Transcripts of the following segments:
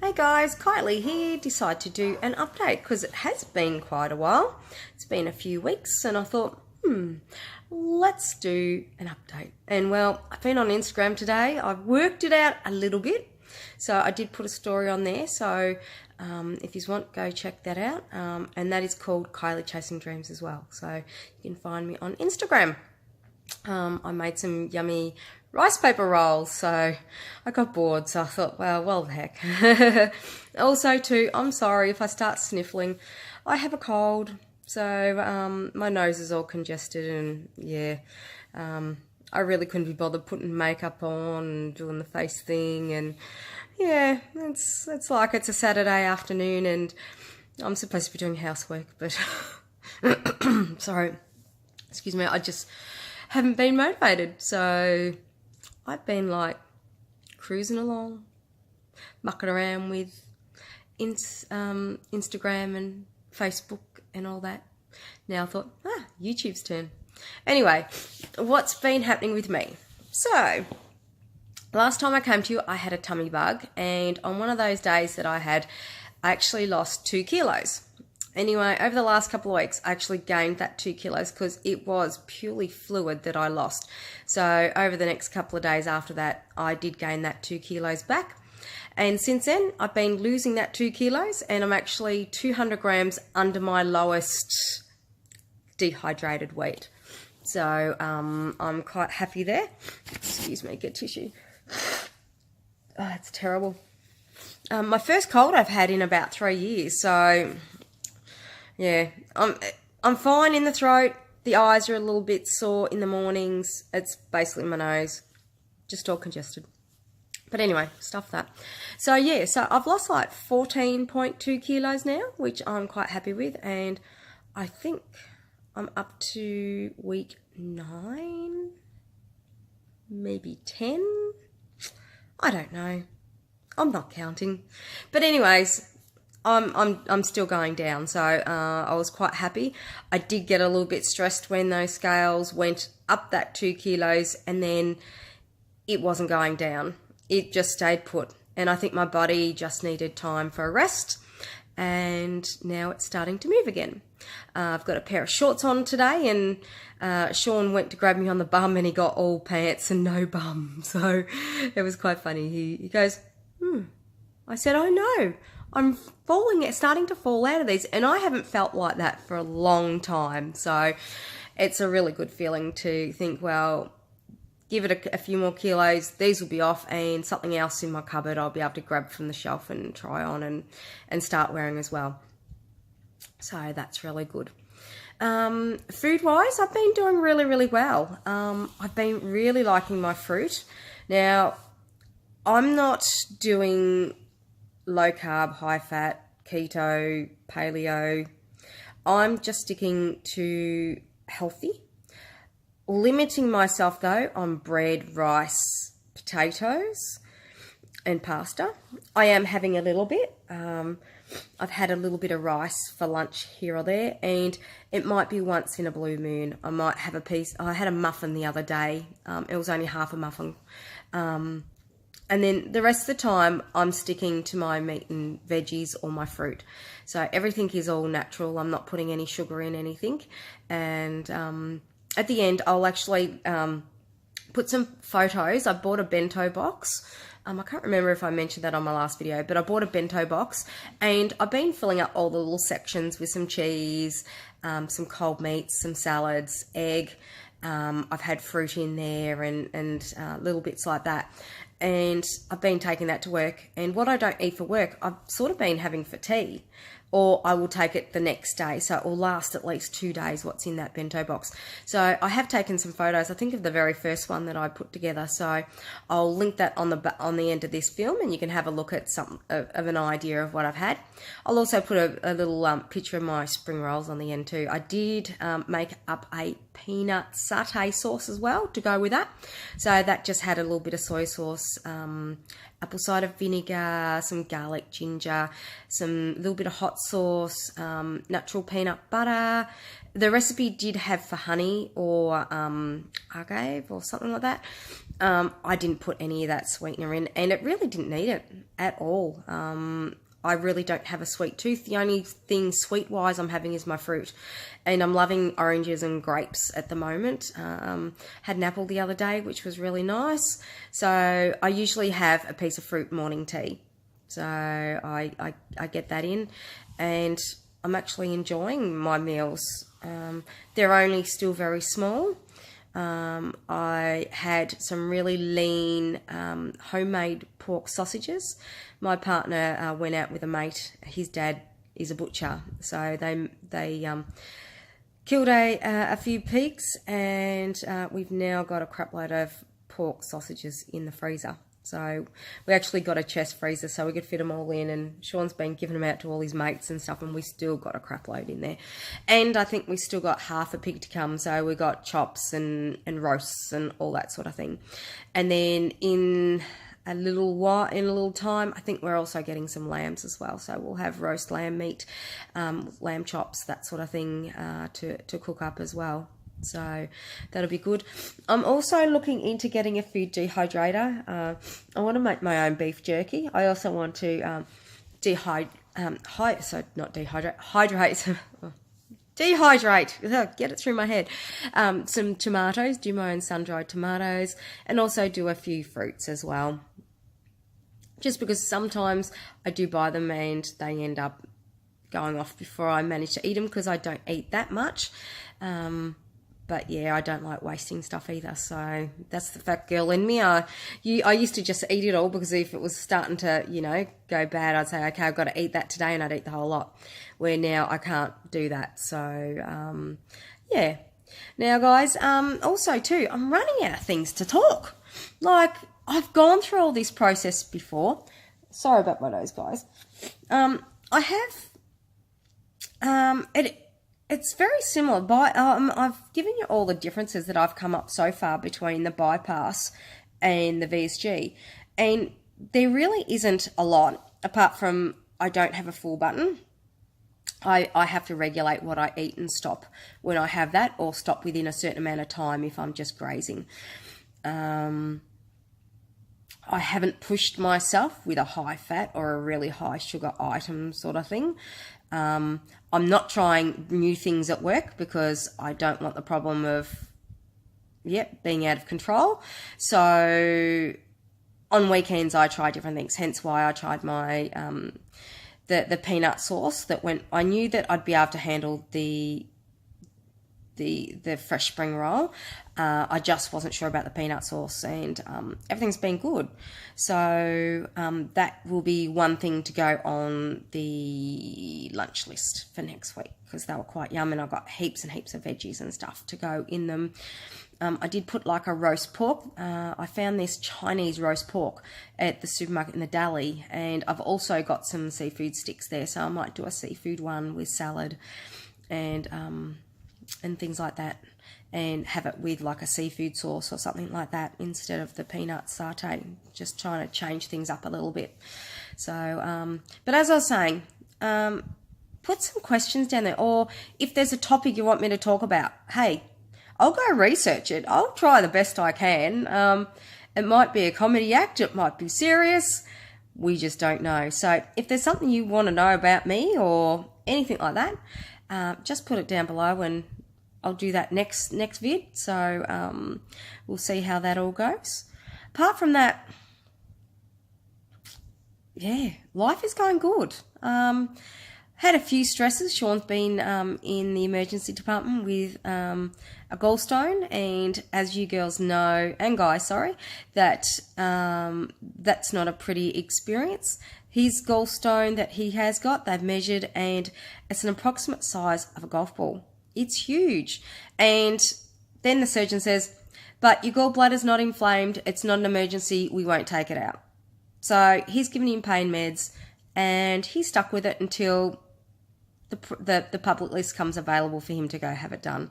Hey guys, Kylie here. Decided to do an update because it has been quite a while. It's been a few weeks and I thought, let's do an update. And well, I've been on Instagram today. I've worked it out a little bit. So I did put a story on there. So if you want, go check that out. And that is called Kylie Chasing Dreams as well. So you can find me on Instagram. I made some yummy rice paper rolls, so I got bored, so I thought, well the heck. Also too, I'm sorry if I start sniffling. I have a cold, so my nose is all congested, and yeah, I really couldn't be bothered putting makeup on and doing the face thing, and yeah, it's like it's a Saturday afternoon and I'm supposed to be doing housework, but sorry, excuse me, I just haven't been motivated. So I've been like cruising along, mucking around with Instagram and Facebook and all that. Now I thought, YouTube's turn. Anyway, what's been happening with me? So last time I came to you, I had a tummy bug, and on one of those days that I actually lost 2 kilos. Anyway, over the last couple of weeks, I actually gained that 2 kilos because it was purely fluid that I lost. So over the next couple of days after that, I did gain that 2 kilos back. And since then, I've been losing that 2 kilos, and I'm actually 200 grams under my lowest dehydrated weight. So I'm quite happy there. Excuse me, get tissue. Oh, it's terrible. My first cold I've had in about 3 years, so yeah, I'm fine in the throat. The eyes are a little bit sore in the mornings. It's basically my nose, just all congested. But anyway, stuff that. So yeah, so I've lost like 14.2 kilos now, which I'm quite happy with, and I think I'm up to week 9, maybe 10. I don't know. I'm not counting. But anyways, I'm still going down, so I was quite happy. I did get a little bit stressed when those scales went up that 2 kilos and then it wasn't going down. It just stayed put, and I think my body just needed time for a rest, and now it's starting to move again. I've got a pair of shorts on today, and Sean went to grab me on the bum and he got all pants and no bum, so it was quite funny. He goes, I said, oh no, I'm starting to fall out of these, and I haven't felt like that for a long time. So it's a really good feeling to think, well, give it a few more kilos, these will be off, and something else in my cupboard I'll be able to grab from the shelf and try on and start wearing as well. So that's really good. Food-wise, I've been doing really, really well. I've been really liking my fruit. Now, I'm not doing low carb, high fat, keto, paleo. I'm just sticking to healthy. Limiting myself though on bread, rice, potatoes and pasta. I am having a little bit. I've had a little bit of rice for lunch here or there, and it might be once in a blue moon. I might have a piece. I had a muffin the other day. It was only half a muffin. And then the rest of the time, I'm sticking to my meat and veggies or my fruit. So everything is all natural. I'm not putting any sugar in anything. And at the end, I'll actually put some photos. I bought a bento box. I can't remember if I mentioned that on my last video, but I bought a bento box, and I've been filling up all the little sections with some cheese, some cold meats, some salads, egg. I've had fruit in there and little bits like that. And I've been taking that to work. And what I don't eat for work, I've sort of been having for tea. Or I will take it the next day. So it will last at least 2 days, what's in that bento box. So I have taken some photos, I think of the very first one that I put together. So I'll link that on the end of this film, and you can have a look at some of an idea of what I've had. I'll also put a little picture of my spring rolls on the end too. I did make up a peanut satay sauce as well to go with that. So that just had a little bit of soy sauce, apple cider vinegar, some garlic, ginger, some little bit of hot sauce, natural peanut butter. The recipe did have for honey or agave or something like that. I didn't put any of that sweetener in, and it really didn't need it at all. I really don't have a sweet tooth. The only thing sweet-wise I'm having is my fruit, and I'm loving oranges and grapes at the moment. Had an apple the other day, which was really nice. So I usually have a piece of fruit morning tea. So I get that in, and I'm actually enjoying my meals. They're only still very small. I had some really lean homemade pork sausages. My partner went out with a mate. His dad is a butcher, so they killed a few pigs, and we've now got a crap load of pork sausages in the freezer. So we actually got a chest freezer so we could fit them all in, and Sean's been giving them out to all his mates and stuff, and we still got a crap load in there. And I think we still got half a pig to come, so we got chops and roasts and all that sort of thing. And then in a little time, I think we're also getting some lambs as well, so we'll have roast lamb meat, lamb chops, that sort of thing to cook up as well. So that'll be good. I'm also looking into getting a food dehydrator. I want to make my own beef jerky. I also want to dehydrate, get it through my head, some tomatoes, do my own sun-dried tomatoes, and also do a few fruits as well. Just because sometimes I do buy them and they end up going off before I manage to eat them, because I don't eat that much. But yeah, I don't like wasting stuff either. So that's the fat girl in me. I used to just eat it all, because if it was starting to, go bad, I'd say, okay, I've got to eat that today, and I'd eat the whole lot. Where now I can't do that. So, yeah. Now, guys, also too, I'm running out of things to talk. Like, I've gone through all this process before. Sorry about my nose, guys. I have, it's very similar. I've given you all the differences that I've come up so far between the bypass and the VSG. And there really isn't a lot, apart from I don't have a full button. I have to regulate what I eat and stop when I have that, or stop within a certain amount of time if I'm just grazing. I haven't pushed myself with a high fat or a really high sugar item sort of thing. I'm not trying new things at work, because I don't want the problem of, being out of control. So on weekends I try different things, hence why I tried my the peanut sauce that went. I knew that I'd be able to handle the fresh spring roll. I just wasn't sure about the peanut sauce, and everything's been good. So that will be one thing to go on the lunch list for next week, because they were quite yum, and I got heaps and heaps of veggies and stuff to go in them. I did put like a roast pork. I found this Chinese roast pork at the supermarket in the deli, and I've also got some seafood sticks there, so I might do a seafood one with salad and things like that, and have it with like a seafood sauce or something like that instead of the peanut satay. Just trying to change things up a little bit. So, but as I was saying, put some questions down there, or if there's a topic you want me to talk about, hey, I'll go research it. I'll try the best I can. It might be a comedy act, it might be serious. We just don't know. So if there's something you want to know about me or anything like that, just put it down below, and I'll do that next vid. So we'll see how that all goes. Apart from that, yeah, life is going good. Had a few stresses. Sean's been in the emergency department with a gallstone, and as you girls know, and guys, sorry, that's not a pretty experience. His gallstone that he has got, they've measured, and it's an approximate size of a golf ball. It's huge. And then the surgeon says, but your gallbladder's not inflamed, it's not an emergency, we won't take it out. So he's given him pain meds, and he's stuck with it until the public list comes available for him to go have it done.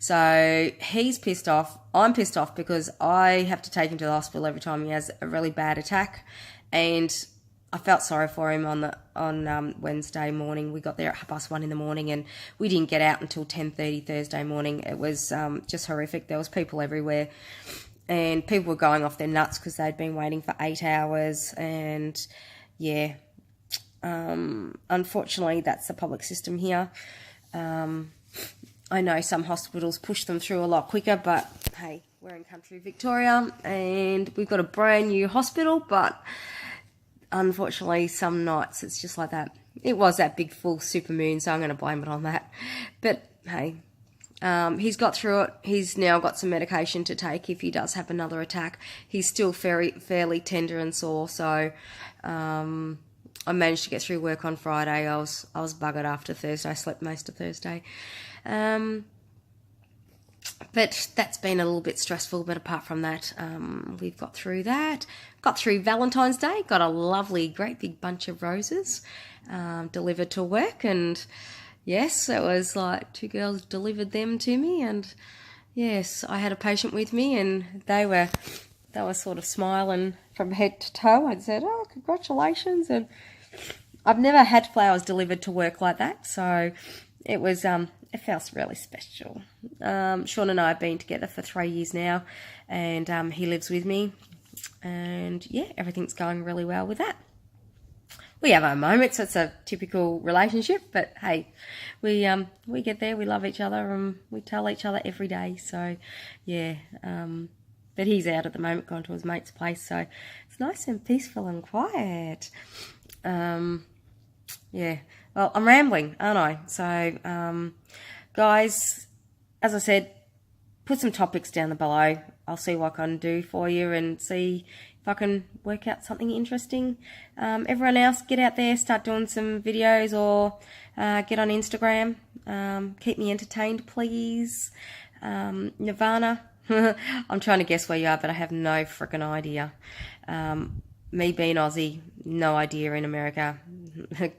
So he's pissed off. I'm pissed off because I have to take him to the hospital every time he has a really bad attack, and I felt sorry for him on Wednesday morning. We got there at 1:30 in the morning, and we didn't get out until 10:30 Thursday morning. It was just horrific. There was people everywhere, and people were going off their nuts because they'd been waiting for 8 hours. And yeah, unfortunately, that's the public system here. I know some hospitals push them through a lot quicker, but hey, we're in country Victoria and we've got a brand new hospital, but unfortunately some nights it's just like that. It was that big full super moon, so I'm going to blame it on that. But hey, he's got through it. He's now got some medication to take if he does have another attack. He's still fairly tender and sore, so I managed to get through work on Friday. I was buggered after Thursday. I slept most of Thursday. But that's been a little bit stressful, but apart from that, we've got through that. Got through Valentine's Day, got a lovely, great big bunch of roses delivered to work, and yes, it was like 2 girls delivered them to me, and yes, I had a patient with me, and they were sort of smiling from head to toe and said, "Oh, congratulations!" And I've never had flowers delivered to work like that, so it was it felt really special. Sean and I have been together for 3 years now, and he lives with me, and yeah, everything's going really well with that. We have our moments. It's a typical relationship, but hey, we get there. We love each other, and we tell each other every day. So yeah, but he's out at the moment, gone to his mate's place, so it's nice and peaceful and quiet. Yeah, well, I'm rambling, aren't I? So, guys, as I said, put some topics down below. I'll see what I can do for you and see if I can work out something interesting. Everyone else, get out there, start doing some videos, or get on Instagram. Keep me entertained, please. Nirvana. I'm trying to guess where you are, but I have no freaking idea. Me being Aussie, no idea in America.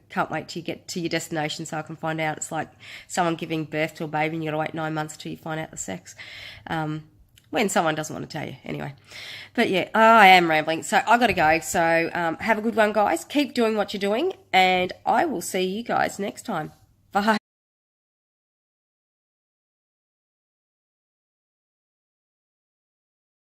Can't wait till you get to your destination so I can find out. It's like someone giving birth to a baby and you got to wait 9 months till you find out the sex. When someone doesn't want to tell you. Anyway. But yeah, I am rambling. So I got to go. So have a good one, guys. Keep doing what you're doing, and I will see you guys next time. Bye.